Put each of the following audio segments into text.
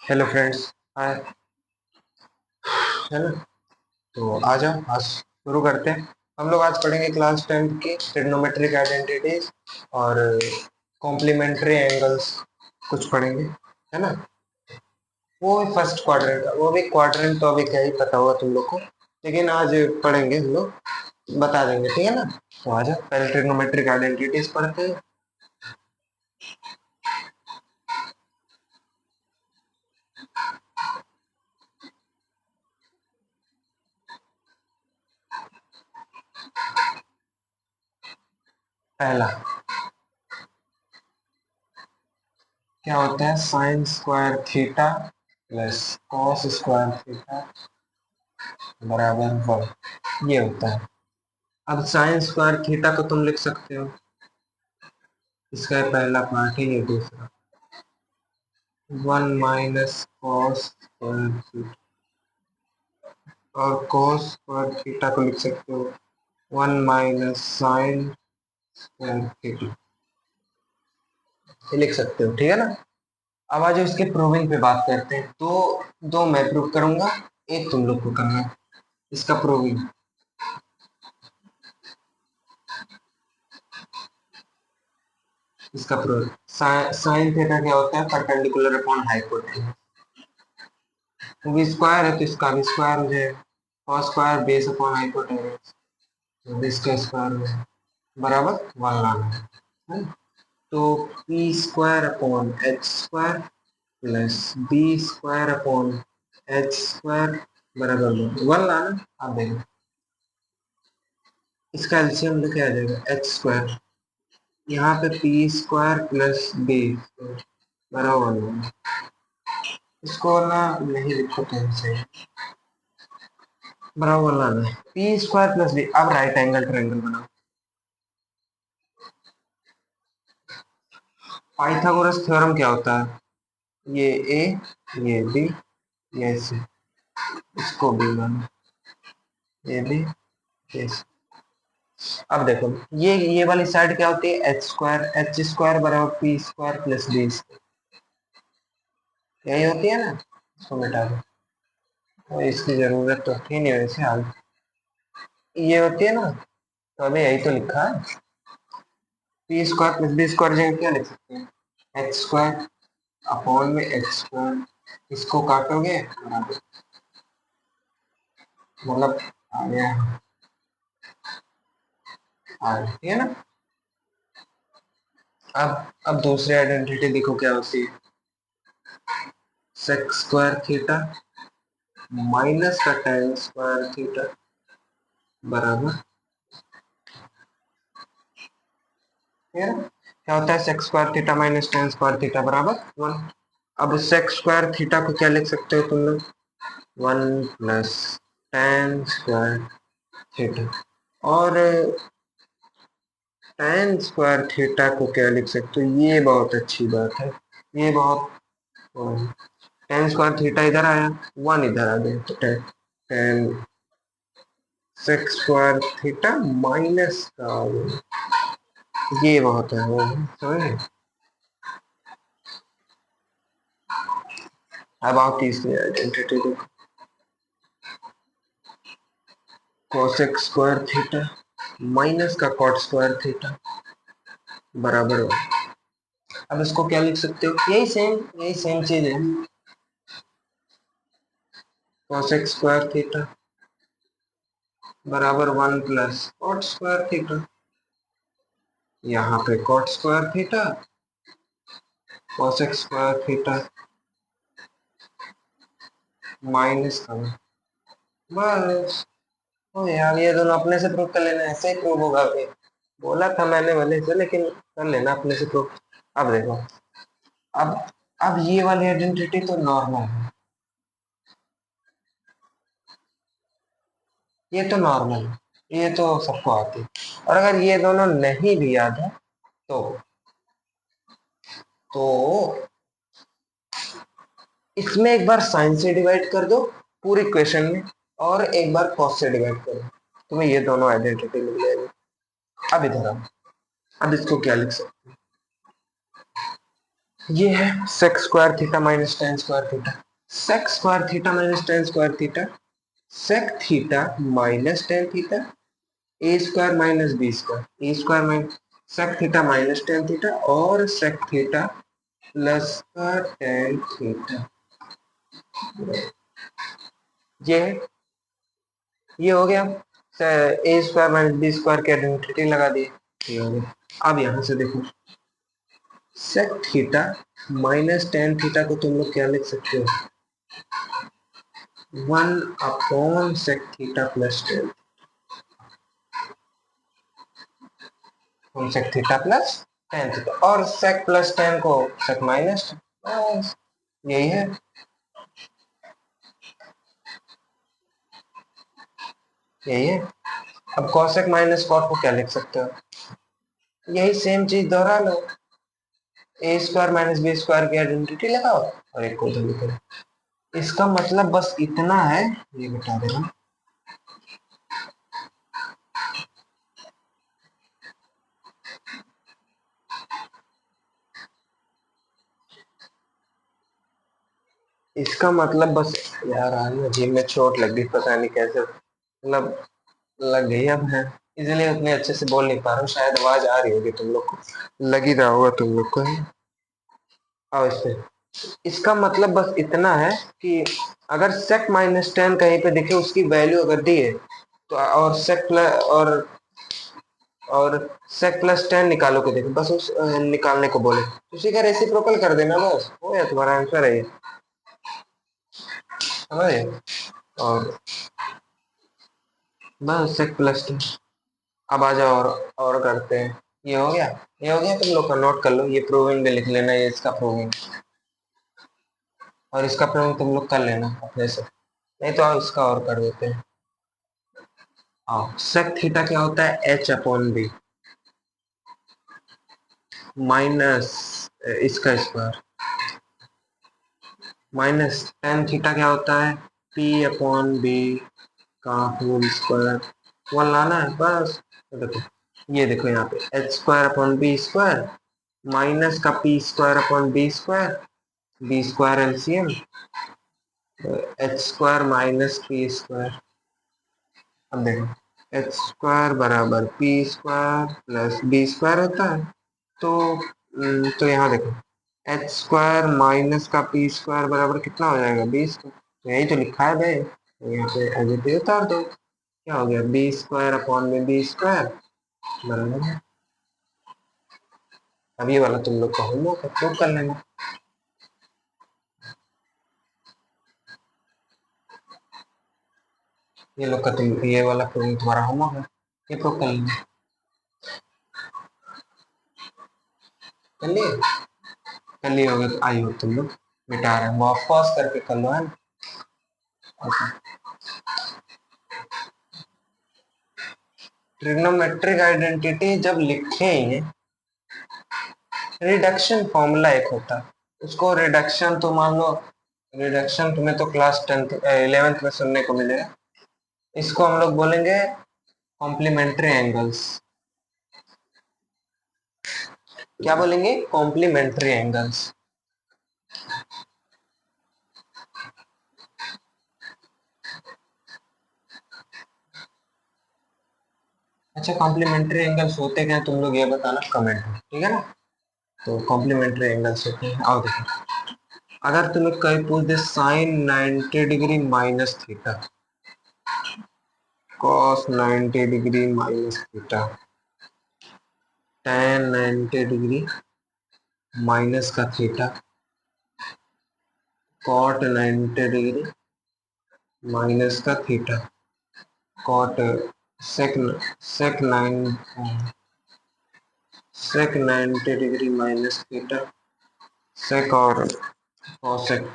Hello friends. हाय। है ना। तो आ जाओ, आज शुरू करते हैं। हम लोग आज पढ़ेंगे क्लास 10th की ट्रिग्नोमेट्रिक आइडेंटिटीज और कॉम्प्लीमेंट्री एंगल्स कुछ पढ़ेंगे, है ना। वो भी फर्स्ट क्वाड्रेंट का, वो भी क्वाड्रेंट तो अभी क्या ही पता होगा तुम लोग को, लेकिन आज पढ़ेंगे हम लोग, बता देंगे, ठीक है ना। तो आ जाओ, पहले ट्रिग्नोमेट्रिक आइडेंटिटीज पढ़ते हैं। पहला क्या होता है, sine square theta plus cos square theta बराबर 1, ये होता है। अब साइन स्क्वायर थीटा को तुम लिख सकते हो, इसका पहला पार्ट है, ये दूसरा 1 माइनस कॉस स्क्वायर थीटा, और कॉस स्क्वायर थीटा को लिख सकते हो 1 माइनस साइन स्क्वायर थीटा, ये लिख सकते हो, ठीक है ना। अब आज इसके प्रूविंग पे बात करते हैं। दो दो मैं प्रूव करूंगा, एक तुम लोग को करना है इसका प्रूविंग। इसका प्रूविंग साइन थीटा क्या होता है, परपेंडिकुलर अपॉन हाइपोटेन्यूज। भी स्क्वायर है तो इसका भी स्क्वायर हो जाएगा, cos square base upon hypotenuse, तो बेस का स्क्वायर हो जाएगा बराबर 1 लाना है। तो P square upon H square plus B square upon H square बराबर 1 लाना। आप देखो इसका एलसीएम लेके आ जाएगा एच स्क्वायर, यहाँ पे पी स्क्वायर प्लस बी बराबर 1। इसको ना नहीं लिखो कहीं से, बराबर लाना है पी स्क्वायर प्लस बी। अब राइट एंगल ट्रायंगल बनाओ। पाइथागोरस थ्योरम क्या होता है, ये ए, ये बी, ये सी, इसको बी मानो, ये बी, ये सी। अब देखो ये वाली साइड क्या होती है, एच स्क्वायर बराबर P square plus B square, यही होती है ना। इसको मिटा दो, तो इसकी जरूरत तो थी नहीं वैसे हाल, ये होती है ना, तो अभी यही तो लिखा है। P square plus B square जगह क्या लिख सकते हैं, एच स्क्वायर अपॉन में एच स्क्वायर, इसको काटोगे मतलब आ गया, ठीक है ना। अब दूसरी आइडेंटिटी देखो क्या होती है, सेक स्क्वायर थीटा माइनस का टेन स्क्वायर थीटा बराबर, क्या होता है, sec square theta minus tan square theta बराबर 1। अब सेक स्क्वायर थीटा को क्या लिख सकते हो तुम लोग, 1 प्लस टेन स्क्वायर थीटा, और टेन स्क्वायर थीटा को क्या लिख सकते हो, ये बहुत अच्छी बात है, ये बहुत, टेन स्क्वायर थीटा इधर आया, 1 इधर आ गया, तो tan sec square theta minus का, ये बहुत है वो, समझे। अब आओ तीसरी आइडेंटिटी देखो, कोसेक स्क्वायर थीटा माइनस का कॉट स्क्वायर थीटा बराबर 1। अब इसको क्या लिख सकते हो, यही सेम चीज है, कोसेक स्क्वायर थीटा बराबर 1 प्लस कॉट स्क्वायर थीटा, यहाँ पे cot square theta cosec square theta minus का, बस। ओ यार ये दोनों अपने से प्रूव कर लेना, ऐसे ही प्रूव होगा अभी, बोला था मैंने भले से, लेकिन कर लेना अपने से प्रूव। अब देखो, अब अब ये वाली आइडेंटिटी तो नॉर्मल है, ये तो नॉर्मल है, ये तो सबको आती है। और अगर ये दोनों नहीं भी याद है तो इसमें एक बार साइन से डिवाइड कर दो पूरी इक्वेशन में, और एक बार कॉस से डिवाइड कर दो, तुम्हें ये दोनों आइडेंटिटी मिल जाएगी। अब इधर आओ, अब इसको क्या लिख सकते ये है sec square theta minus tan square theta. Sec square theta minus tan square theta, sec theta minus tan theta, A square minus B square, A square minus sec theta minus tan theta और sec theta plus का tan theta. ये ये हो गया। A square minus B square की identity लगा दी, ये हो गया। अब यहां से देखो sec theta minus tan theta को तुम लोग क्या लिख सकते हो, 1 upon sec theta plus tan, sec theta plus tan theta और सेक प्लस टेन को सेक माइनस, बस यही है। यही है। अब कॉसेक माइनस कॉट को क्या लिख सकते हो, यही सेम चीज दोहरा लो, ए स्क्वायर माइनस बी स्क्वायर की आइडेंटिटी लगाओ और एक को उधर लिखो। इसका मतलब बस इतना है, ये बता देना। इसका मतलब बस, यार आज ना जिम में चोट लग गई, पता नहीं कैसे, मतलब लग गई अब है, इसलिए उतने अच्छे से बोल नहीं पा रहा हूँ, शायद आवाज आ रही होगी तुम लोग को, लग ही रहा होगा तुम लोग को। और इसका मतलब बस इतना है कि अगर सेक माइनस टेन कहीं पे दिखे, उसकी वैल्यू अगर दी है तो, और सेक प्लस और सेक प्लस टेन निकालो के देखो, बस उस निकालने को बोले उसी का रेसिप्रोकल कर देना, बस हो गया तुम्हारा आंसर है ये, समझे। और बस सेक प्लस टेन। अब आ जाओ और करते हैं। ये हो गया, ये हो गया, तुम लोग का नोट कर लो, ये प्रूविंग भी लिख लेना, ये इसका प्रूविंग और इसका प्रूविंग तुम लोग कर लेना अपने से, नहीं तो आओ इसका और कर देते हैं। आओ, सेक थीटा क्या होता है, एच अपॉन बी माइनस इसका स्क्वायर, माइनस टेन थीटा क्या होता है, पी अपॉन बी का होल स्क्वायर, वन लाना है बस। तो देखो, ये देखो यहाँ पे H square upon B square minus का P square upon B square, B square LCM, H square minus P square. अब देखो एच स्क्वायर बराबर P square plus B square होता है, तो यहाँ देखो एच स्क्वायर माइनस का पी स्क्वायर बराबर कितना हो जाएगा, 20, तो यही तो लिखा है भाई, तो यहाँ पे एज इट इज उतार दो, क्या हो गया, बी स्क्वायर अपॉन में बी स्क्वायर बराबर है। अब ये वाला तुम लोग का होमवर्क है, प्रूव कर लेना। ये लोग का तुम, ये वाला प्रूविंग तुम्हारा होमवर्क है, ये प्रूव कर लेना। कर लिए, कर लिए होगे तो आई हो तुम लोग, मिटा रहे हैं, पॉज करके कर लो है ना। ट्रिग्नोमेट्रिक आइडेंटिटी जब लिखेंगे, रिडक्शन फॉर्मूला एक होता है, उसको रिडक्शन तो मान लो, रिडक्शन तुम्हें तो क्लास 10th 11th में सुनने को मिलेगा, इसको हम लोग बोलेंगे कॉम्प्लीमेंट्री एंगल्स। क्या बोलेंगे, कॉम्प्लीमेंट्री एंगल्स। अच्छा, कॉम्प्लीमेंट्री एंगल्स होते क्या, तुम लोग ये बताना कमेंट में, ठीक है ना। तो कॉम्प्लीमेंट्री एंगल्स होते हैं, आओ देखो, अगर तुम्हें कहीं पूछ दे sine 90 degree minus theta, cos 90 degree minus theta, tan 90 degree minus का थीटा, कॉट 90 डिग्री माइनस का theta, cot sec sec nine sec 90 degree minus theta, sec और कॉसेक,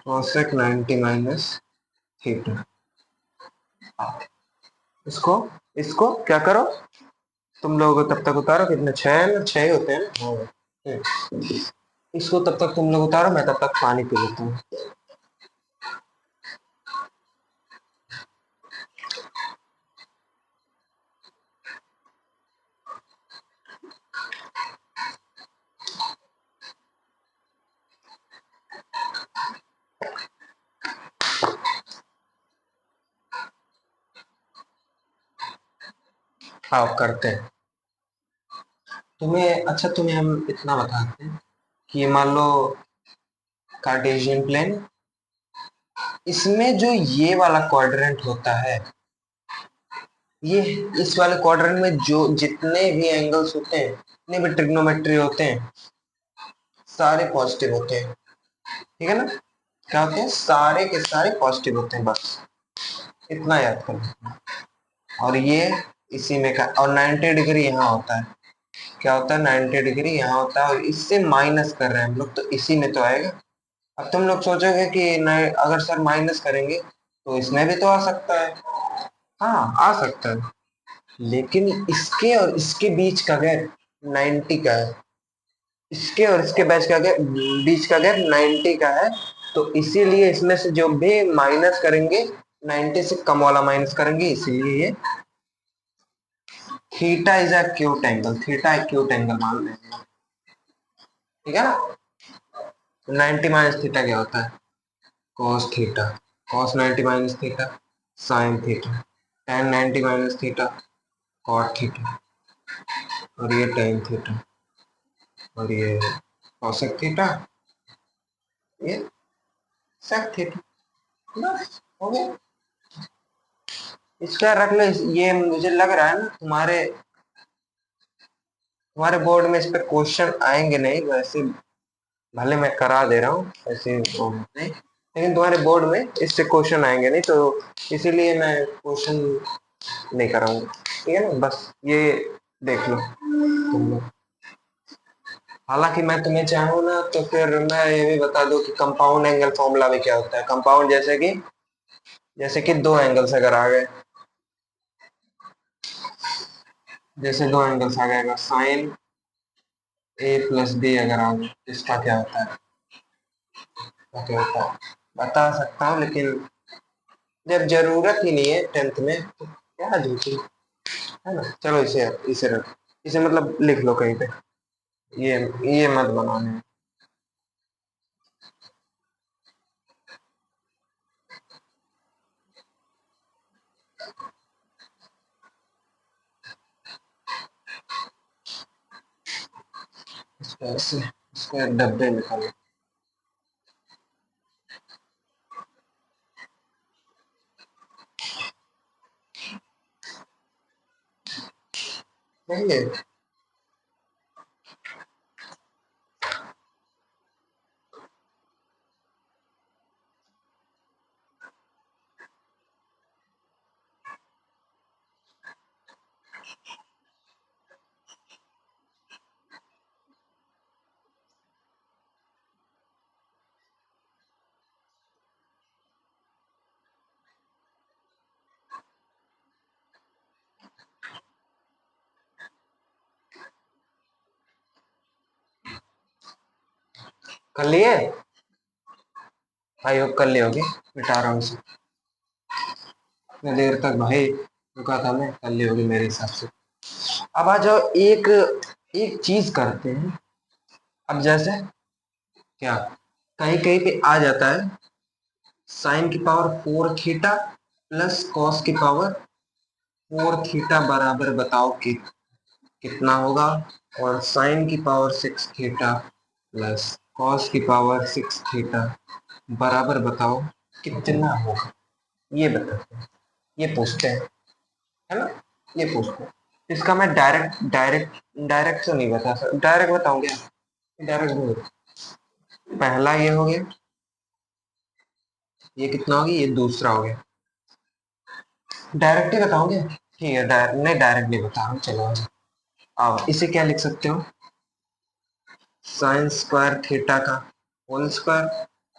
कॉसेक 90 माइनस थीटा। इसको इसको क्या करो, तुम लोग तब तक उतारो, कितने, छह छह होते हैं ना, हाँ। इसको तब तक तुम लोग उतारो, मैं तब तक पानी पी लेता हूँ। आप करते हैं। तुम्हें हम इतना बताते हैं कि मान लो कार्टेशियन प्लेन, इसमें जो ये वाला क्वाड्रेंट होता है, ये इस वाले क्वाड्रेंट में जो जितने भी एंगल्स होते हैं, जितने भी ट्रिग्नोमेट्री होते हैं, सारे पॉजिटिव होते हैं। ठीक है ना? क्या होते हैं? सारे के सारे पॉजिटिव होते हैं, बस इतना याद कर लो। और ये इसी में का, और 90 डिग्री यहाँ होता है। क्या होता है? 90 डिग्री यहाँ होता है, और इससे माइनस कर रहे हैं हम लोग, तो इसी में तो आएगा। अब तुम लोग सोचोगे कि नहीं, अगर सर माइनस करेंगे तो इसमें भी तो आ सकता है। हाँ, आ सकता है, लेकिन इसके और इसके बीच का गैप 90 का है। इसके और इसके बीच का गैप 90 का है। तो इसीलिए इसमें से जो भी माइनस करेंगे, 90 से कम वाला माइनस करेंगे, इसीलिए ये theta is a acute angle, theta acute angle मान लेंगे। ठीक है ना? 90 माइनस थीटा क्या होता है? Cos theta. Cos 90 minus theta sine theta. tan 90 minus theta cot theta. और ये tan थीटा, और ये कॉसेक थीटा, ये सेक थीटा। बस हो गया। इसका रख लो। ये मुझे लग रहा है ना, तुम्हारे तुम्हारे बोर्ड में इस पे क्वेश्चन आएंगे नहीं, वैसे भले मैं करा दे रहा हूँ ऐसे वो नहीं, लेकिन तुम्हारे बोर्ड में इससे क्वेश्चन आएंगे नहीं, तो इसीलिए मैं क्वेश्चन नहीं कराऊंगा। ठीक है ना? बस ये देख लो तुम लोग। हालांकि मैं तुम्हें चाहूँ ना तो फिर मैं ये भी बता दूं कि कंपाउंड एंगल फॉर्मूला भी क्या होता है। कंपाउंड जैसे कि दो एंगल्स अगर आ गए, जैसे दो एंगल्स आ गए, साइन ए प्लस बी अगर आ गए, इसका क्या होता है? क्या होता है बता सकता हूँ, लेकिन जब जरूरत ही नहीं है टेंथ में तो क्या झूठी, है ना? चलो इसे इसे रख, इसे मतलब लिख लो कहीं पे, ये ये मत बनाने। इसको ऐसे, इसको एक डब्बे में कर लो। नहीं है। कर लिए? आई होप कर ली होगी। मिटा रहा हूँ इसे। इतनी देर तक भाई रुका था मैं, कर ली होगी मेरे हिसाब से। अब आ जाओ, एक एक चीज करते हैं। अब जैसे क्या, कहीं कहीं पे आ जाता है साइन की पावर 4 थीटा प्लस कॉस की पावर 4 थीटा बराबर बताओ कि कितना होगा? और साइन की पावर 6 थीटा प्लस कॉस की पावर 6 थीटा बराबर बताओ कितना होगा? ये बताते हैं, ये पूछते हैं, है ना? ये पूछते हैं। इसका मैं डायरेक्ट डायरेक्ट तो नहीं बता सकता। डायरेक्ट बताऊं क्या? डायरेक्ट नहीं बता। पहला ये हो गया, ये कितना हो गया? ये दूसरा हो गया। डायरेक्ट ही बताओगे? ठीक है, नहीं डायरेक्ट नहीं बता रहा हूँ, चलो। अब इसे क्या लिख सकते हो? साइन स्क्वायर थीटा का होल स्क्वायर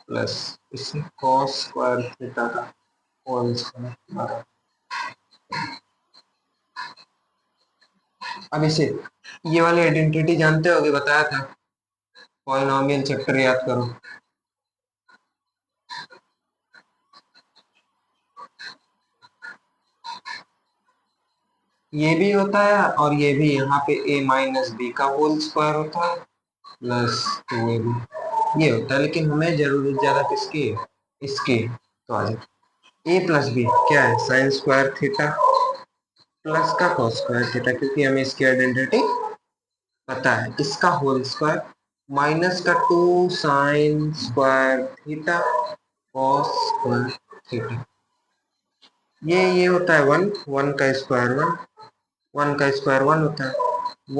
प्लस इसे कॉस स्क्वायर थीटा का होल स्क्वायर। अब इसे, ये वाली आइडेंटिटी जानते होगे, बताया था। पॉलिनोमियल चैप्टर याद करो। ये भी होता है और ये भी, यहाँ पे a माइनस बी का होल स्क्वायर होता है प्लस 2ab ये होता है। लेकिन हमें जरूरत ज्यादा किसकी है? इसकी। तो आ जाए, a प्लस बी क्या है? साइन स्क्वायर थीटा प्लस का कॉस स्क्वायर थीटा, क्योंकि हमें इसकी आइडेंटिटी पता है, इसका होल स्क्वायर माइनस का 2 sign square theta cos square theta, ये होता है 1, 1 का स्क्वायर 1, 1 का स्क्वायर 1 होता है,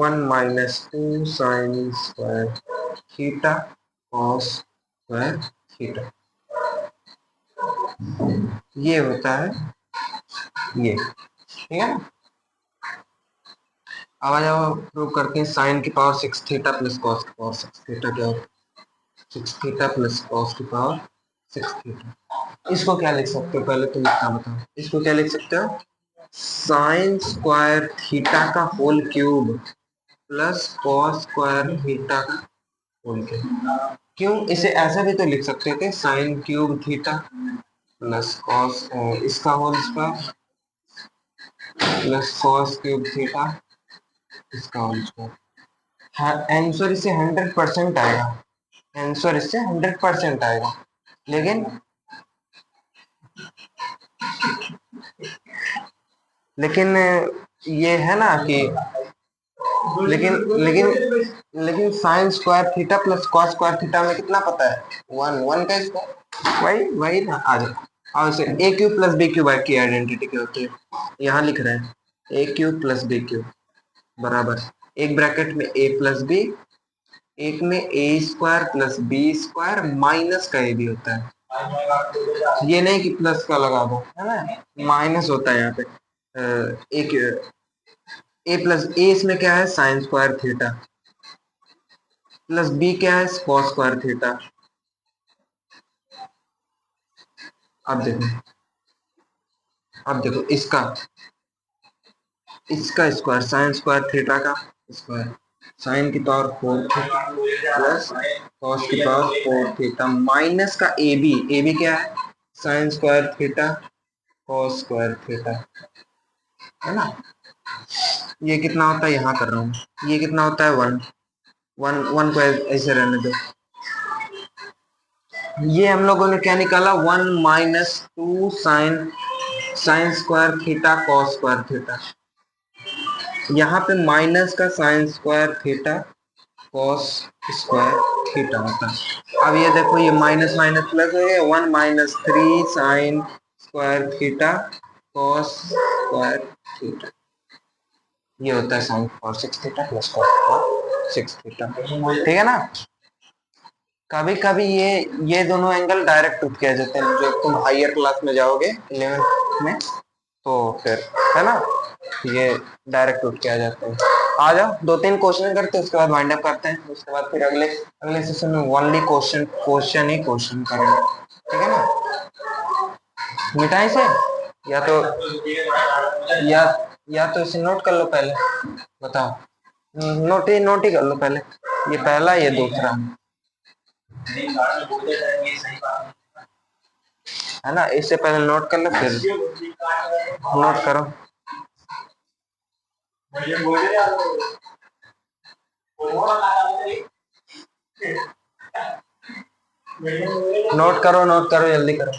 1 minus 2 sign square theta cos square theta, ये होता है ये, ठीक है ना। अब आ जाओ प्रूव करते हैं, साइन की पावर 6 थीटा प्लस कॉस की पावर 6 थीटा क्या होता है, 6 थीटा प्लस कॉस की पावर 6 थीटा। इसको क्या लिख सकते हो, पहले तुम इतना बताओ, इसको क्या लिख सकते हो, साइन स्क्वायर थीटा का whole cube plus cos square theta का होल क्यूब। क्यों, इसे ऐसा भी तो लिख सकते थे, sine cube theta plus cos इसका whole square plus cos cube theta इसका होल स्क्वायर। हाँ, आंसर इससे 100% आएगा, आंसर इससे 100% आएगा, लेकिन लेकिन ये है ना कि लेकिन लेकिन लेकिन sign square theta plus cos square theta में कितना पता है, 1, 1 का स्क्वायर, वही वही ना। आ जाए और इसे A cube plus B cube की आइडेंटिटी क्या होती है, यहाँ लिख रहे हैं A cube plus B cube बराबर, एक ब्रैकेट में ए प्लस बी, एक में A square plus B square minus का ए भी होता है, ये नहीं कि प्लस का लगा दो, है ना, माइनस होता है यहाँ पे। एक ए प्लस ए इसमें क्या है, sine square theta plus B क्या है, कॉस स्क्वायर थीटा। अब देखो, अब देखो इसका स्क्वायर साइन स्क्वायर थीटा का स्क्वायर, साइन की पावर 4 थीटा प्लस कॉस की पावर 4 थीटा माइनस का ए बी क्या है, sine square theta cos square theta, है ना। ये कितना होता है, यहाँ कर रहा हूँ, ये कितना होता है 1, 1 1 को ऐसे रहने दो। ये हम लोगों ने क्या निकाला, 1 minus 2 sign square theta cos square theta, यहाँ पे माइनस का sign square theta cos square theta होता है। अब ये देखो, ये माइनस माइनस प्लस हो गया, 1 minus 3 sign square theta cos square theta, ये होता है साइन और 6 थीटा प्लस कॉस 6 थीटा, ठीक है ना। कभी कभी ये दोनों एंगल डायरेक्ट उठ के आ जाते हैं, जो तुम हायर क्लास में जाओगे 11th में, तो फिर है ना, ये डायरेक्ट उठ के आ जाते हैं। आ जाओ 2-3 क्वेश्चन करते हैं, उसके बाद वाइंड अप करते हैं, उसके बाद फिर अगले अगले सेशन में ओनली क्वेश्चन ही क्वेश्चन करेंगे, ठीक है ना। मिटाई से या तो या या तो इसे नोट कर लो पहले, बताओ, नोट ही कर लो पहले, ये पहला ये दूसरा, है ना, इससे पहले नोट कर लो, फिर नोट करो, नोट करो जल्दी करो।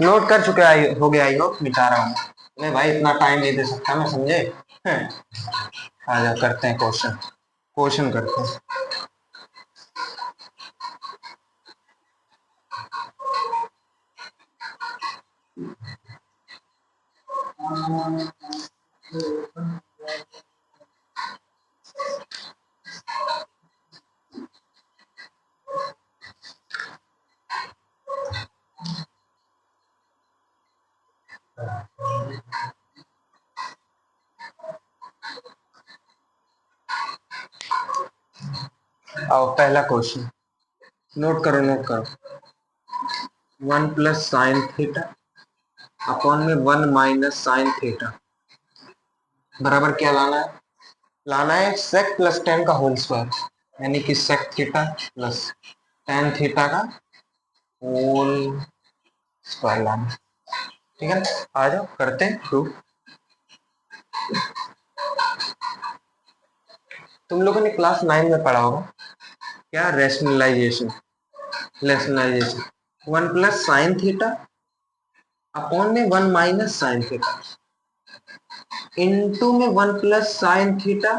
नोट कर चुके हो गया, आई होप, मिटा रहा हूँ, नहीं भाई इतना टाइम नहीं दे सकता मैं, समझे। आ जाओ करते हैं क्वेश्चन, क्वेश्चन करते हैं। आओ पहला क्वेश्चन नोट करो नोट करो। 1 प्लस साइन थीटा अपॉन में 1 माइनस साइन थीटा बराबर क्या लाना है? लाना है सेक प्लस टेन का होल स्क्वायर यानी कि sec theta plus tan theta का होल स्क्वायर लाना। ठीक है आ जाओ करते हैं प्रूफ। तुम लोगों ने क्लास 9 में पढ़ा होगा क्या? Rationalisation. Rationalisation 1 plus sine theta upon में 1 माइनस साइन थीटा इनटू में 1 प्लस साइन थीटा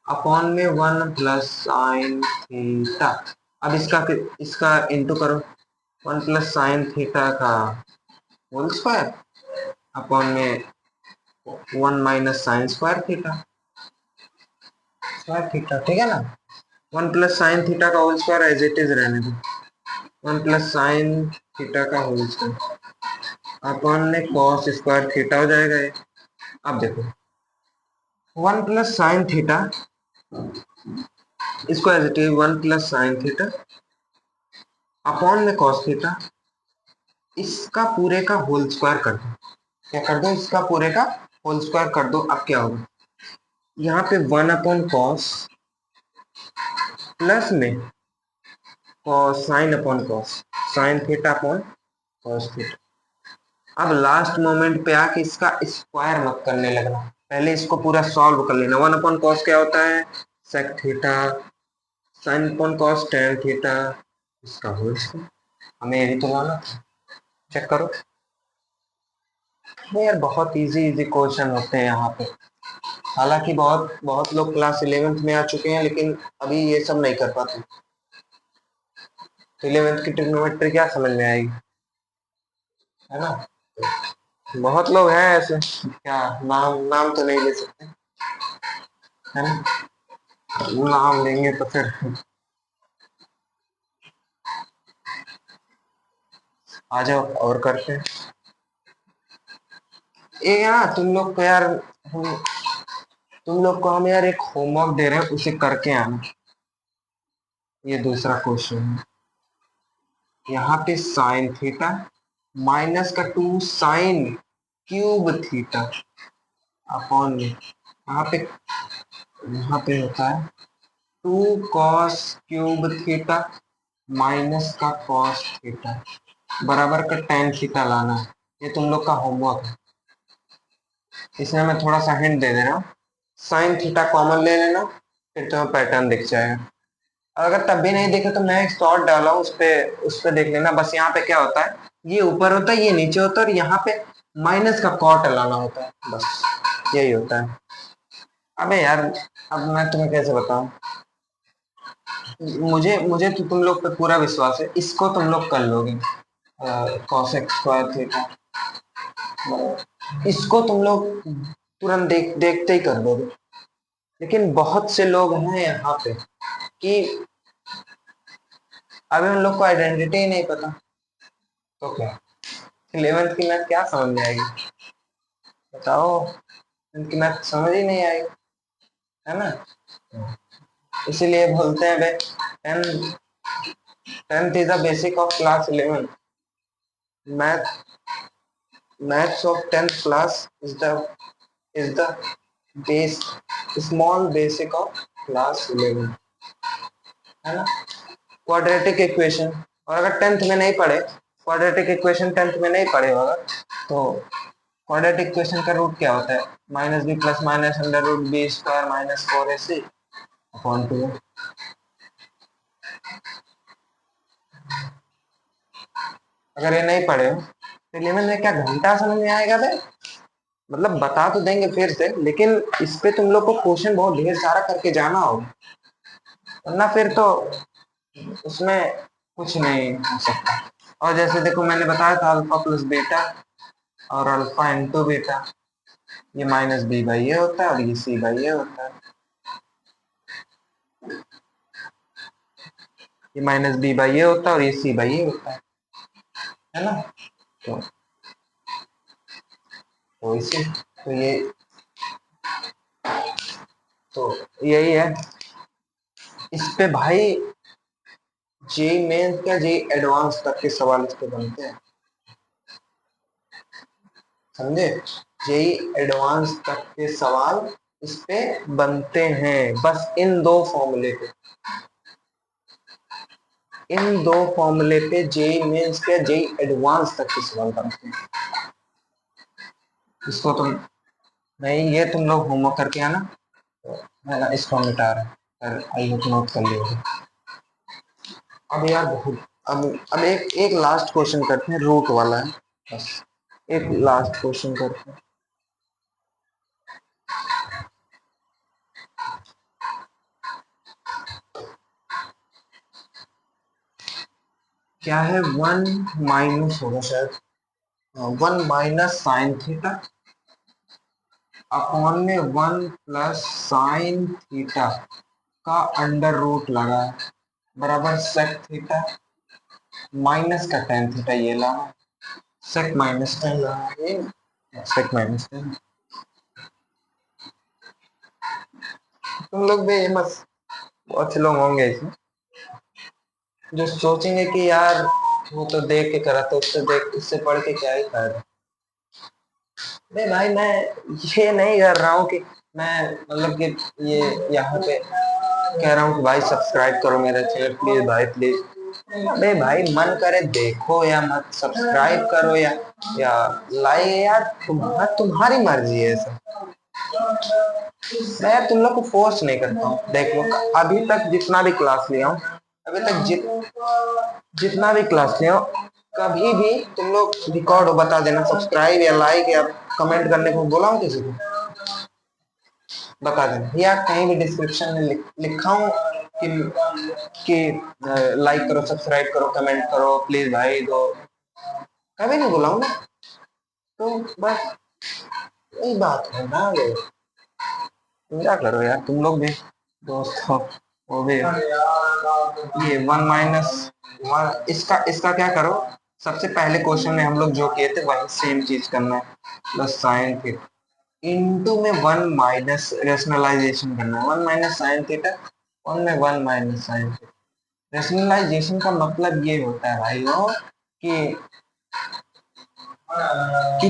अपॉन में 1 प्लस साइन थीटा। अब इसका इंटू करो 1 प्लस साइन थीटा का होल स्क्वायर अपॉन में 1 minus sine square theta square theta. ठीक है ना? 1 प्लस साइन थीटा का whole square as it is रहने दो। 1 प्लस साइन थीटा का होल स्क्वायर अपॉन में कॉस स्क्वायर थीटा हो जाएगा ये। अब देखो 1 प्लस साइन थीटा इसको as it is 1 plus sine theta upon में कॉस थीटा इसका पूरे का होल स्क्वायर कर दो। क्या कर दो? इसका पूरे का होल स्क्वायर कर दो। अब क्या होगा? यहाँ पे 1 अपॉन कॉस प्लस में cos sine upon cos sine theta upon cos theta. अब लास्ट मोमेंट पे आके इसका स्क्वायर मत करने लगना, पहले इसको पूरा सॉल्व कर लेना। 1 अपॉन कॉस क्या होता है? Sec theta sine upon cos tan theta इसका होल स्क्वायर। हमें यही तो लाना था। चेक करो नहीं यार, बहुत इजी इजी क्वेश्चन होते हैं यहाँ पे। हालांकि बहुत बहुत लोग क्लास 11th में आ चुके हैं लेकिन अभी ये सब नहीं कर पाते। तो 11th की ट्रिग्नोमेट्री क्या समझ में आएगी, है ना? बहुत लोग हैं ऐसे, क्या नाम नाम तो नहीं ले सकते, है ना? नाम लेंगे तो फिर आ जाओ और करते हैं। ये ना तुम लोग को यार तुम लोग को हम यार एक होमवर्क दे रहे हैं, उसे करके आना। ये दूसरा क्वेश्चन है। यहाँ पे साइन थीटा माइनस का 2 साइन क्यूब थीटा अपॉन में यहाँ पे होता है 2 कॉस क्यूब थीटा माइनस का कॉस थीटा बराबर का टेन थीटा लाना है। ये तुम लोग का होमवर्क है। इसमें मैं थोड़ा सा हिंट दे दे रहा हूँ। साइन थीटा कॉमन ले लेना, फिर तुम्हें पैटर्न दिख जाएगा। अगर तब भी नहीं देखे तो मैं एक शॉर्ट डाला हूँ, उस पे देख लेना। बस यहाँ पे क्या होता है, ये ऊपर होता है ये नीचे होता है और यहाँ पे माइनस का कॉट लाना होता है, बस यही होता है। अबे यार अब मैं तुम्हें कैसे बताऊं, मुझे मुझे तो तुम लोग पे पूरा विश्वास है, इसको तुम लोग कर लोगे। कॉसेक स्क्वायर थीटा इसको तुम लोग तुरंत देखते ही कर दोगे। लेकिन बहुत से लोग हैं यहाँ पे कि अभी उन लोग को आइडेंटिटी ही नहीं पता, तो क्या 11th की मैथ क्या समझ में आएगी बताओ? इनकी मैथ समझ ही नहीं आएगी, है ना? इसीलिए बोलते हैं भाई tenth is the basic of class 11। Math maths of 10th class is the base small basic of class 11, है ना? क्वाड्रेटिक इक्वेशन, और अगर 10th में नहीं पढ़े क्वाड्रेटिक इक्वेशन 10th में नहीं पढ़े होगा तो क्वाड्रेटिक इक्वेशन का रूट क्या होता है? Minus B plus minus under root B square minus 4ac upon 2। अगर ये नहीं पढ़े हो तो 11 में क्या घंटा समझ में आएगा बे? मतलब बता तो देंगे फिर से, लेकिन इस पे तुम लोग को क्वेश्चन बहुत ढेर सारा करके जाना होगा, वरना फिर तो उसमें कुछ नहीं हो सकता। और जैसे देखो मैंने बताया था अल्फा प्लस बीटा और अल्फा इंटू बीटा, ये माइनस बी बाई ये होता है और ये सी बाई ये होता है। ये माइनस बी बाई ये होता है और ये सी बाई ये होता है ना? तो इसे तो ये तो यही है। इस पे भाई जेई मेंस क्या जेई एडवांस तक के सवाल इस पे बनते हैं, समझे? जेई एडवांस तक के सवाल इस पे बनते हैं, बस इन दो फॉर्मूले पे, इन दो फॉर्मूले पे जेई मेंस के जेई एडवांस तक के सवाल बनते हैं। इसको तुम नहीं, ये तुम लोग होमवर्क करके आना, तो मैं ना इसको मिटा रहा हूँ, आई होप नोट कर लिया। अब यार बहुत, अब एक लास्ट क्वेश्चन करते हैं, रूट वाला है बस, एक लास्ट क्वेश्चन करते हैं। क्या है, 1 - होगा शायद, 1 - sin थीटा अपॉन में 1 + sin थीटा का अंडर रूट लगा है, बराबर सेक थीटा माइनस का टेन थीटा, ये लगा सेक माइनस टेन लगा, ये सेक माइनस टेन। तुम लोग भी बस, बहुत से लोग होंगे इसमें जो सोचेंगे कि यार वो तो देख के करा, तो उससे देख, उससे पढ़ के क्या ही फायदा। नहीं भाई, मैं ये नहीं कर रहा हूँ कि मैं मतलब कि ये यहाँ पे कह रहा हूँ कि भाई सब्सक्राइब करो मेरा चैनल प्लीज भाई प्लीज। अबे भाई मन करे देखो या मत सब्सक्राइब करो या लाइक, यार तुम्हारी मर्जी है सब। मैं तुम लोग को फोर्स नहीं करता हूँ। देख लो, अभी तक जितना भी क्लास लिया हूँ, अभी तक जितना भी क्लास लिया हूँ, कभी भी तुम लोग रिकॉर्ड हो बता देना, सब्सक्राइब या लाइक या कमेंट करने को बोला हूँ किसी को? बता देना, या कहीं भी डिस्क्रिप्शन में लिखा हूँ कि लाइक करो, सब्सक्राइब करो, कमेंट करो प्लीज भाई, तो कभी नहीं बोला हूँ ना। तो बस यही बात है ना, क्या करो यार तुम लोग भी, दोस्त हो वो भी। ये 1 - 1, इसका इसका क्या करो, सबसे पहले क्वेश्चन में हम लोग जो किए थे वही सेम चीज करना है, प्लस साइन थीटा इंटू में 1 - रेशनलाइजेशन करना है, 1 - sin थीटा, 1 में 1 - sin थीटा। रेशनलाइजेशन का मतलब ये होता है भाई वो कि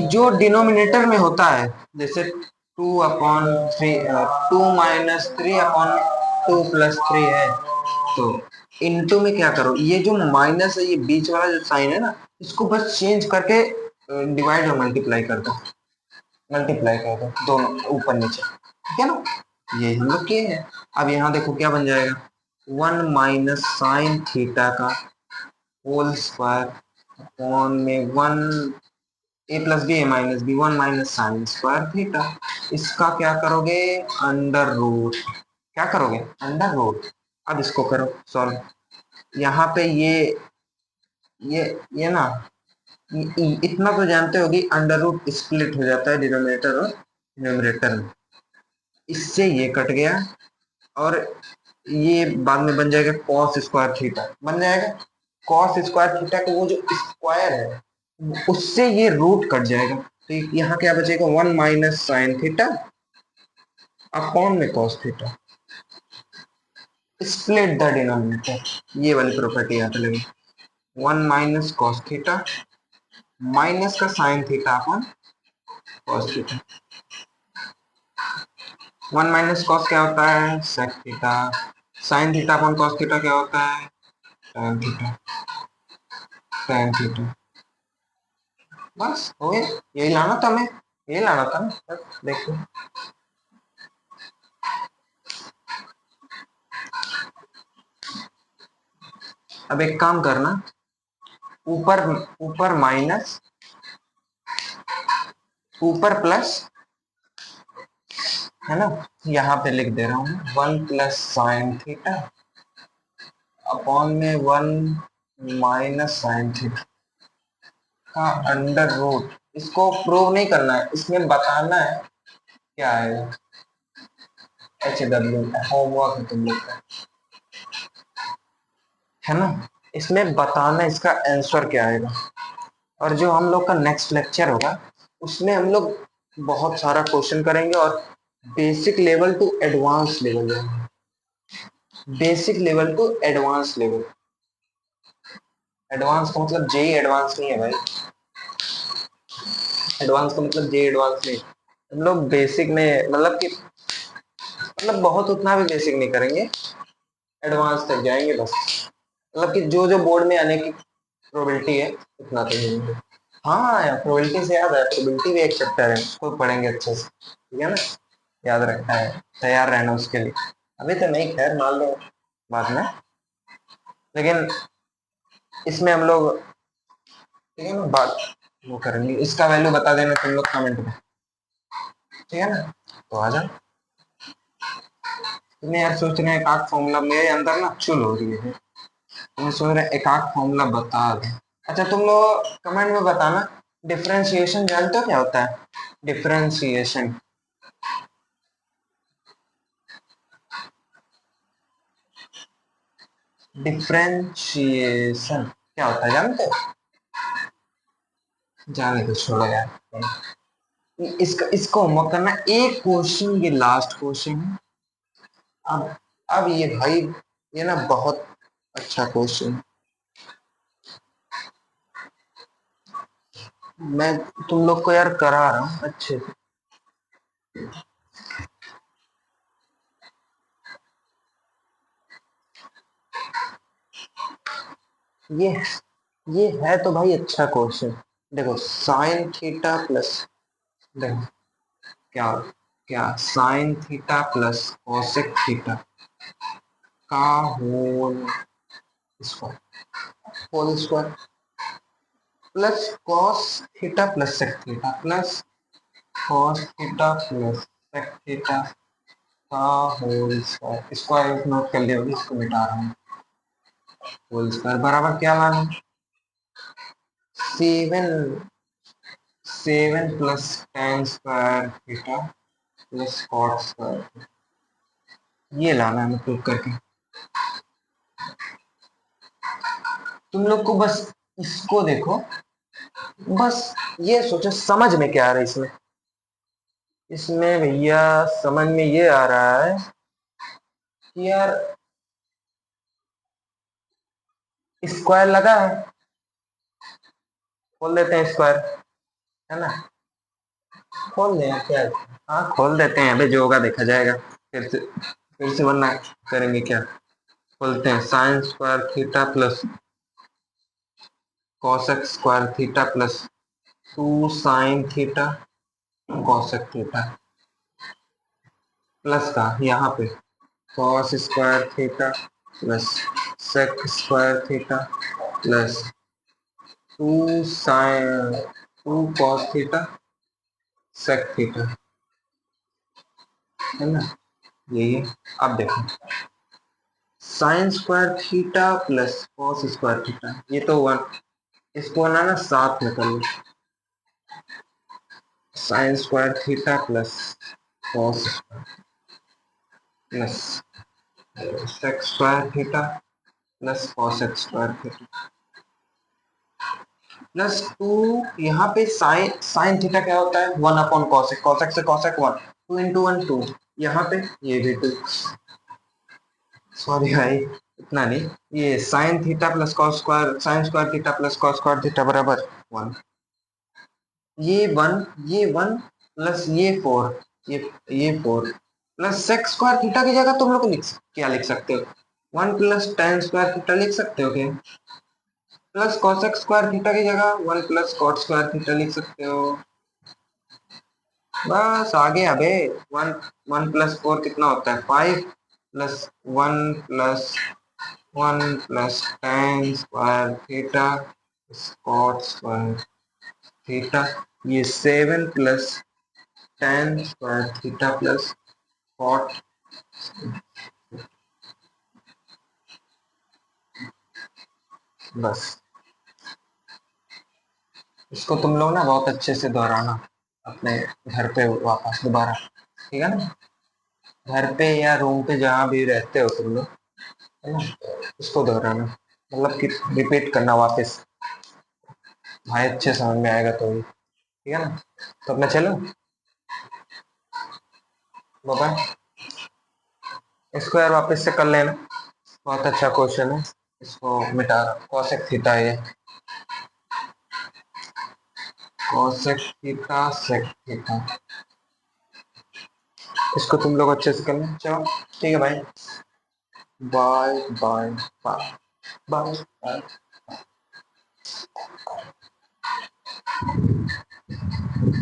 जो डिनोमिनेटर में होता है, जैसे 2/3, 2 - 3/2 + 3 है, तो इनटू में क्या करो, ये जो माइनस है, ये बीच वाला जो साइन है ना, इसको बस चेंज करके डिवाइड और मल्टीप्लाई कर दो, दोनों ऊपर नीचे, ठीक है ना? ये हम लोग किए हैं। अब यहाँ देखो क्या बन जाएगा, 1 - sin थीटा का होल स्क्वायर अपॉन में 1 a + b a - b, 1 - sin² theta. इसका क्या करोगे, अंडर रूट, क्या करोगे, अंडर रूट। अब इसको करो सॉल्व, यहाँ पे ये ना, इतना तो जानते हो कि अंडर रूट स्प्लिट हो जाता है डिनोमिनेटर और न्यूमरेटर में, इससे ये कट गया, और ये बाद में बन जाएगा cos² थीटा, बन जाएगा cos² थीटा का वो जो स्क्वायर है, उससे ये रूट कट जाएगा, तो यहाँ क्या बचेगा, 1 - sin थीटा अपॉन में cos theta, split the denominator, ये वाली प्रॉपर्टी यहाँ पे लगी, 1 - cos थीटा माइनस का sin theta upon cos theta. 1 - cos क्या होता है, sec theta, sin theta upon cos theta क्या होता है, tan थीटा, tan थीटा। बस हो गया, यही लाना था हमें, यही लाना था ना, बस देखो। अब एक काम करना, ऊपर ऊपर माइनस, ऊपर प्लस, है ना, यहाँ पे लिख दे रहा हूँ 1 + sin थीटा अपॉन में 1 - sin थीटा का अंडर रूट। इसको प्रूव नहीं करना है, इसमें बताना है क्या आएगा, HW होमवर्क है तुम लोग का, है ना, इसमें बताना इसका आंसर क्या आएगा। और जो हम लोग का नेक्स्ट लेक्चर होगा, उसमें हम लोग बहुत सारा क्वेश्चन करेंगे और basic level to advance level जाएंगे। Basic level to advance level. Advance का मतलब जे एडवांस नहीं है भाई, एडवांस का मतलब जे एडवांस नहीं। हम लोग बेसिक में मतलब कि मतलब बहुत उतना भी बेसिक नहीं करेंगे, एडवांस तक जाएंगे बस। मतलब कि जो जो बोर्ड में आने की प्रोबेबिलिटी है उतना तो नहीं। हाँ यार, प्रोबेबिलिटी से याद है, प्रोबेबिलिटी भी एक चैप्टर है, उसको पढ़ेंगे अच्छे से, ठीक है ना। याद रखना है, तैयार रहना उसके लिए। अभी तो नहीं, खैर मान लो बाद में, लेकिन इसमें हम लोग, ठीक है ना, बात वो करेंगे। इसका वैल्यू बता देना तुम लोग कमेंट में, ठीक है ना। तो आ जाओ। तुम्हें यार सोच रहे हैं एक आध फॉर्मूला मेरे अंदर ना चुल हो रही है, तुम्हें सोच रहे हैं एक आध फॉर्मूला बता दें। अच्छा तुम लोग कमेंट में बताना, डिफरेंशिएशन जानते हो क्या होता है? डिफरेंशिएशन, डिफरेंशिएशन क्या होता है जानते हो? जाने तो छोड़ो यार, इसका इसको होमवर्क करना, एक क्वेश्चन, ये लास्ट क्वेश्चन है। अब अब ये भाई, ये ना बहुत अच्छा क्वेश्चन, मैं तुम लोग को यार करा रहा हूँ अच्छे से। ये ये है तो भाई अच्छा क्वेश्चन। देखो साइन थीटा प्लस, देखो क्या क्या sine theta plus cosec theta का whole square, whole square plus cos theta plus sec theta plus cos theta plus sec theta का होल स्क्वायर, स्क्वायर नोट कर लिया होगी, इसको मिटा रहा हूँ। होल स्क्वायर बराबर क्या लाना है? 7 7 plus tan square theta plus cot square, ये लाना है प्रूव करके। तुम लोग को बस इसको देखो, बस ये सोचो समझ में क्या आ रहा है इसमें। इसमें भैया समझ में ये आ रहा है कि यार स्क्वायर लगा है, खोल देते हैं स्क्वायर, है ना। खोल दें क्या है? हाँ खोल देते हैं, अभी जो होगा देखा जाएगा। फिर से वरना करेंगे क्या। खोलते हैं, sine square theta plus cosec square theta plus 2 sine theta cosec theta plus का यहाँ पे cos square theta plus sec square theta plus 2 sine 2 cos theta sec theta, है ना। यही है। अब देखो sine square theta plus cos square theta, ये तो वन, इसको ना साथ में कर लो, sine square theta plus cos plus sec square theta plus cosec square theta plus 2, यहाँ पे साइन साइन थीटा क्या होता है? 1 अपॉन कॉसेक, कॉसेक से कॉसेक 1, 2 इंटू 1 2, यहाँ पे ये भी 2, सॉरी भाई इतना नहीं, ये sign theta plus cos square, sign square theta plus cos square theta बराबर 1, ये 1, ये 1 प्लस ये 4, ये 4 प्लस सेक स्क्वायर थीटा की जगह तुम लोग क्या लिख सकते हो? 1 प्लस tan स्क्वायर थीटा लिख सकते हो क्या? प्लस cosec स्क्वायर थीटा की जगह 1 प्लस cot स्क्वायर थीटा लिख सकते हो। बस आगे अबे 1, 1 प्लस 4 कितना होता है? 5 plus 1 plus 1 plus tan square theta cot square theta, ये 7 plus tan square theta plus cot, बस इसको तुम लोग ना बहुत अच्छे से दोहराना अपने घर पे वापस दोबारा, ठीक है ना। घर पे या रूम पे जहाँ भी रहते हो तुम लोग, है ना, इसको दोहराना, मतलब कि रिपीट करना वापस, भाई अच्छे समझ में आएगा तो ही, ठीक है ना। तो अपना चलो बाबा, इसको यार वापस से कर लेना। बहुत अच्छा क्वेश्चन है। इसको मिटा रहा कॉसेक थीटा है ये। Cosec theta sec theta. इसको तुम लोग अच्छे से कर लें। चलो ठीक है भाई। Bye bye bye bye bye.